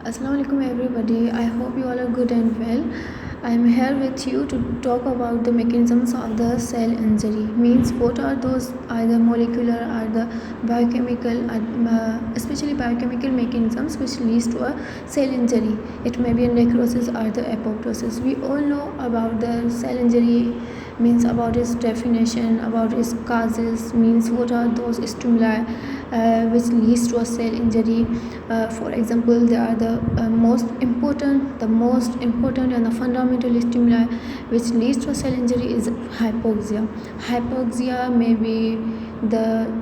Assalamualaikum everybody. I hope you all are good and well. I am here with you to talk about the mechanisms of the cell injury. Means what are those either molecular or the biochemical, especially biochemical mechanisms which leads to a cell injury. It may be a necrosis or the apoptosis. We all know about the cell injury, means about its definition, about its causes, means what are those stimuli which leads to a cell injury. For example, they are the most important and the fundamental stimuli which leads to a cell injury is hypoxia. Hypoxia may be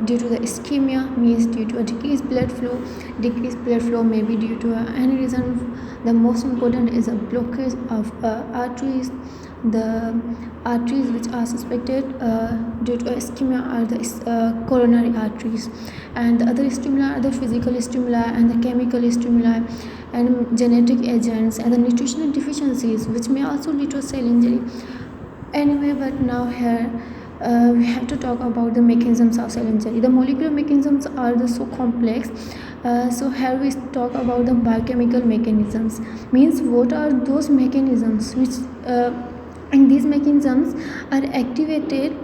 due to the ischemia, means due to a decreased blood flow. Decreased blood flow may be due to any reason. The most important is a blockage of arteries. The arteries which are suspected due to ischemia are the coronary arteries, and the other stimuli are the physical stimuli and the chemical stimuli and genetic agents and the nutritional deficiencies which may also lead to a cell injury. Anyway, but now here we have to talk about the mechanisms of cell injury. The molecular mechanisms are so complex. So here we talk about the biochemical mechanisms. Means what are those mechanisms which and these mechanisms are activated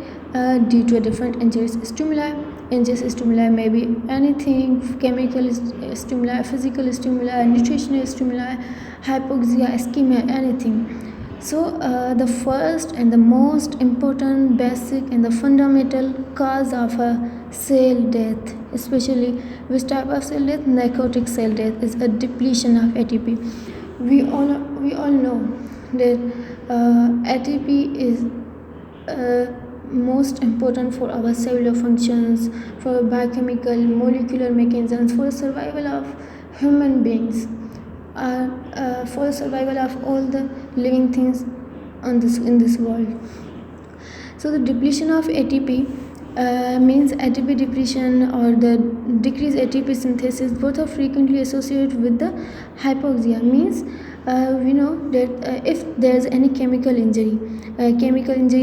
due to a different injurious stimuli. Injurious stimuli may be anything: chemical stimuli, physical stimuli, nutritional stimuli, hypoxia, ischemia, anything. So the first and the most important, basic and the fundamental cause of a cell death, especially which type of cell death? Necrotic cell death, is a depletion of ATP. We all know that ATP is most important for our cellular functions, for biochemical, molecular mechanisms, for the survival of human beings, for the survival of all the living things in this world. So the depletion of ATP means ATP depletion or the decreased ATP synthesis both are frequently associated with the hypoxia. Means we know that if there is any chemical injury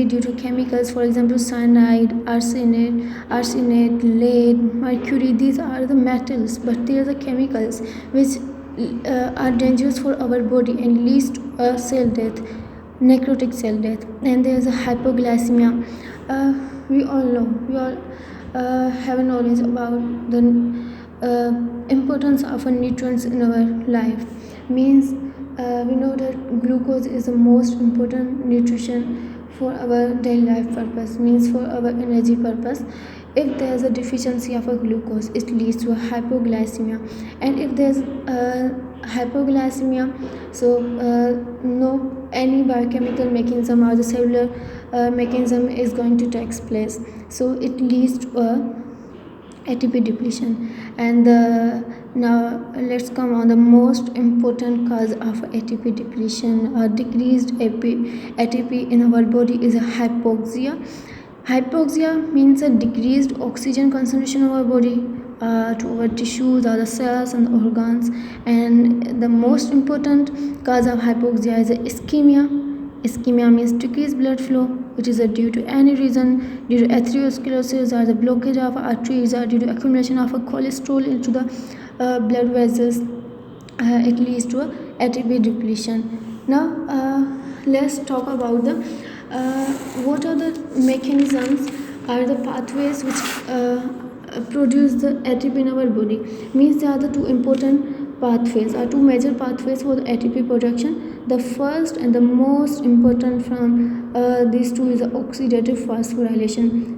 due to chemicals, for example cyanide, arsenate, lead, mercury, these are the metals, but they are the chemicals which are dangerous for our body and leads to a cell death, necrotic cell death. And there is a hypoglycemia. We all have knowledge about the importance of nutrients in our life. Means we know that glucose is the most important nutrition for our daily life purpose, means for our energy purpose. If there is a deficiency of a glucose, it leads to a hypoglycemia. And if there is hypoglycemia, so no any biochemical mechanism or the cellular mechanism is going to take place, so it leads to a ATP depletion. And now let's come on the most important cause of ATP depletion or decreased ATP in our body is a hypoxia. Hypoxia means a decreased oxygen concentration of our body to our tissues or the cells and the organs. And the most important cause of hypoxia is ischemia. Ischemia means decreased blood flow, which is due to any reason, due to atherosclerosis or the blockage of arteries or due to accumulation of a cholesterol into the blood vessels. It leads to a ATP depletion. Now let's talk about the what are the mechanisms or the pathways which produce the ATP in our body. Means there are the two important pathways or two major pathways for the ATP production. The first and the most important from these two is the oxidative phosphorylation.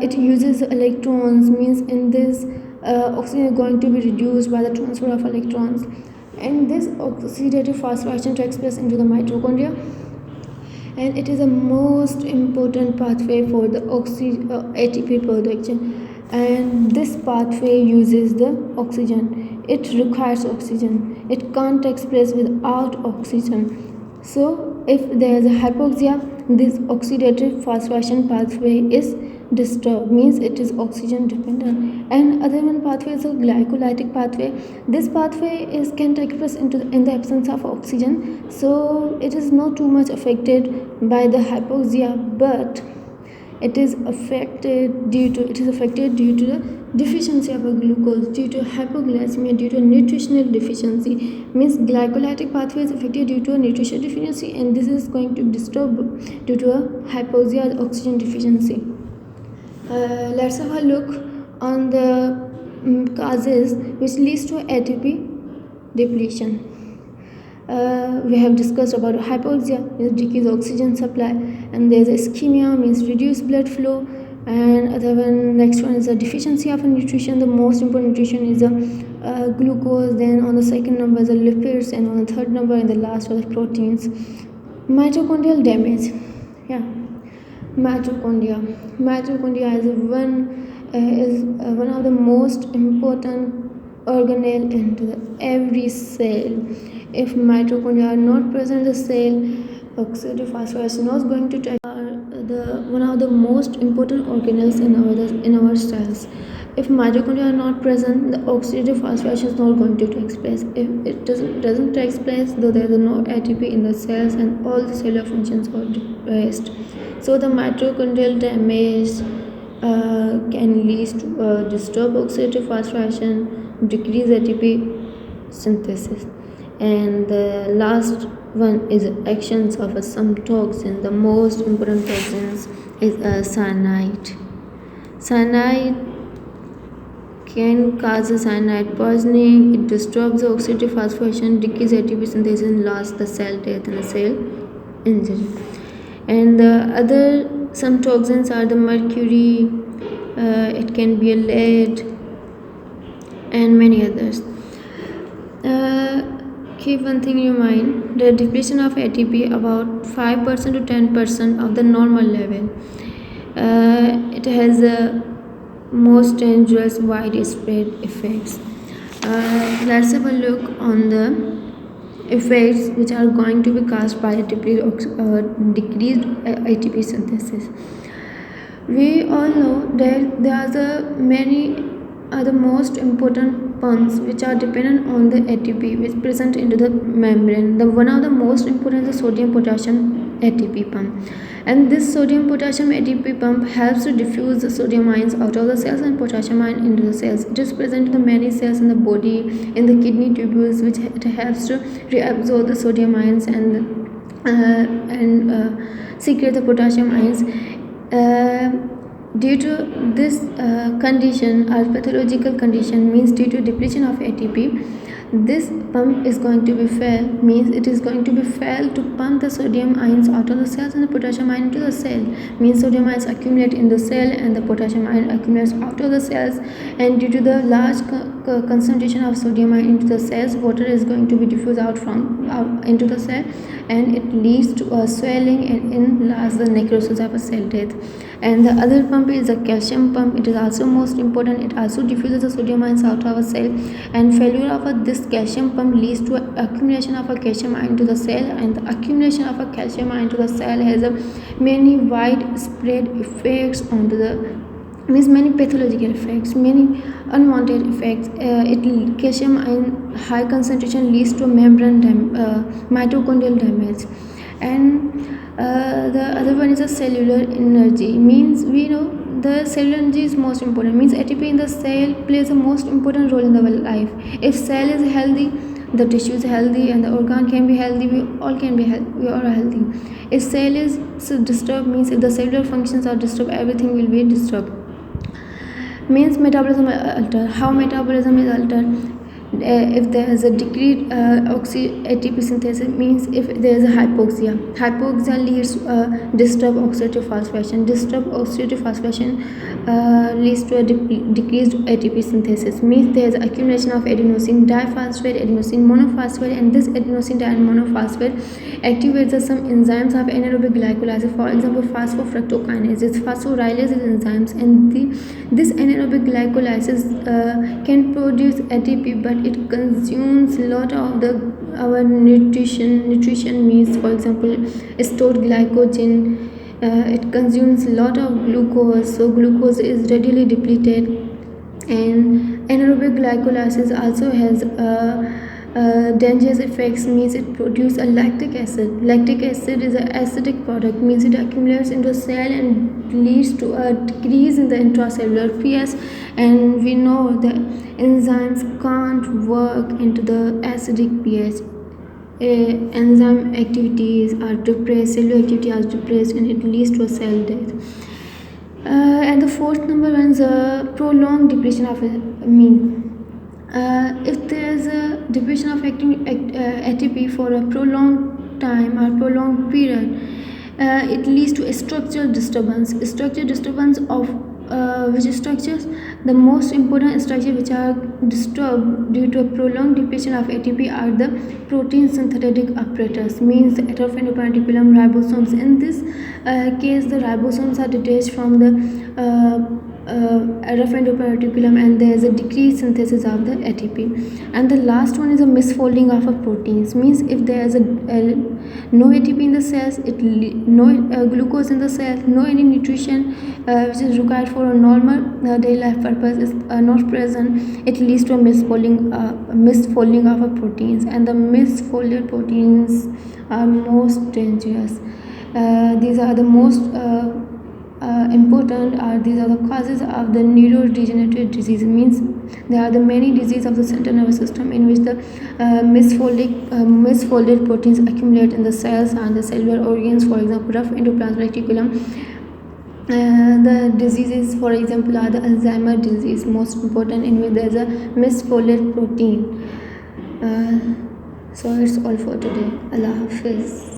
It uses electrons, means in this oxygen is going to be reduced by the transfer of electrons, and this oxidative phosphorylation takes place into the mitochondria, and it is the most important pathway for the ATP production. And this pathway uses the oxygen. It requires oxygen. It can't take place without oxygen. So if there is a hypoxia, this oxidative phosphorylation pathway is disturbed, means it is oxygen dependent. And other one pathway is a glycolytic pathway. This pathway can take place in the absence of oxygen, so it is not too much affected by the hypoxia, but it is affected due to the deficiency of a glucose due to hypoglycemia due to nutritional deficiency, means glycolytic pathway is affected due to a nutritional deficiency, and this is going to disturb due to a hypoxia or oxygen deficiency. Let's have a look on the causes which leads to ATP depletion. We have discussed about hypoxia, means decreased oxygen supply, and there is ischemia, means reduced blood flow, and other one, next one is a deficiency of a nutrition. The most important nutrition is a glucose, then on the second number is the lipids, and on the third number and the last are the proteins. Mitochondrial damage, mitochondria is one of the most important organelle into every cell. If mitochondria are not present in the cell, oxidative phosphorus is not going to touch one of the most important organelles in our cells. If mitochondria are not present, the oxidative phosphorylation is not going to take place. If it doesn't take place, though there is no ATP in the cells and all the cellular functions are depressed. So the mitochondrial damage can lead to disturbed oxidative phosphorylation, decreased ATP synthesis. And the last one is actions of some toxin. The most important toxins is cyanide. Cyanide can cause a cyanide poisoning. It disturbs the oxidative phosphorylation, decreases ATP synthesis, and last the cell death and the cell injury. And the other some toxins are the mercury, it can be a lead, and many others. Keep one thing in your mind: the depletion of ATP about 5% to 10% of the normal level. It has a most dangerous widespread effects. Let's have a look on the effects which are going to be caused by decreased ATP synthesis. We all know that there are the many other most important pumps which are dependent on the ATP which present into the membrane. The one of the most important is the sodium potassium ATP pump, and this sodium potassium ATP pump helps to diffuse the sodium ions out of the cells and potassium ion into the cells. It is present in the many cells in the body, in the kidney tubules, which it helps to reabsorb the sodium ions and secrete the potassium ions. Due to this condition or pathological condition, means due to depletion of ATP, this pump is going to be failed, means it is going to be failed to pump the sodium ions out of the cells and the potassium ion into the cell, means sodium ions accumulate in the cell and the potassium ion accumulates out of the cells, and due to the large concentration of sodium ion into the cells, water is going to be diffused out into the cell, and it leads to a swelling and in last the necrosis of a cell death. And the other pump is the calcium pump. It is also most important. It also diffuses the sodium ions out of a cell, and failure of this calcium pump leads to accumulation of a calcium ion to the cell, and the accumulation of a calcium ion to the cell has a many widespread effects onto the many pathological effects, many unwanted effects. Calcium ion high concentration leads to membrane mitochondrial damage. And the other one is a cellular energy, means we know the cellular energy is most important, means ATP in the cell plays a most important role in our life. If cell is healthy, the tissue is healthy and the organ can be healthy, we all are healthy. If cell is disturbed, means if the cellular functions are disturbed, everything will be disturbed. Means metabolism altered. How metabolism is altered? If there is a decreased ATP synthesis, means if there is a hypoxia leads to disturbed oxidative phosphorylation. Disturbed oxidative phosphorylation leads to a decreased ATP synthesis, means there is accumulation of adenosine diphosphate, adenosine monophosphate, and this adenosine monophosphate activates some enzymes of anaerobic glycolysis, for example phosphofructokinase, phosphorylase enzymes, and this anaerobic glycolysis can produce ATP, but it consumes a lot of our nutrition, means for example stored glycogen. It consumes a lot of glucose, so glucose is readily depleted. And anaerobic glycolysis also has Dangerous effects means it produces a lactic acid. Lactic acid is an acidic product, means it accumulates into a cell and leads to a decrease in the intracellular pH, and we know the enzymes can't work into the acidic pH. Enzyme activities are depressed, cellular activity is depressed, and it leads to a cell death. And the fourth number one is a prolonged depletion of mean. If there is a depletion of ATP for a prolonged time or prolonged period, it leads to a structural disturbance. Structural disturbance of which structures? The most important structures which are disturbed due to a prolonged depletion of ATP are the protein synthetic apparatus, means the atrophine reticulum, ribosomes. In this case, the ribosomes are detached from the atrophine reticulum, and there is a decreased synthesis of the ATP. And the last one is a misfolding of a proteins, means if there is a no ATP in the cells, no glucose in the cells, no any nutrition which is required for a normal daily life purpose is not present, it leads to a misfolding of a proteins, and the misfolded proteins are most dangerous. These are the most important, these are the causes of the neurodegenerative disease, means there are the many diseases of the central nervous system in which the misfolded proteins accumulate in the cells and the cellular organs, for example rough endoplasmic reticulum. The diseases, for example, are the Alzheimer disease, most important, in which there is a misfolded protein. So it's all for today. Allah Hafiz.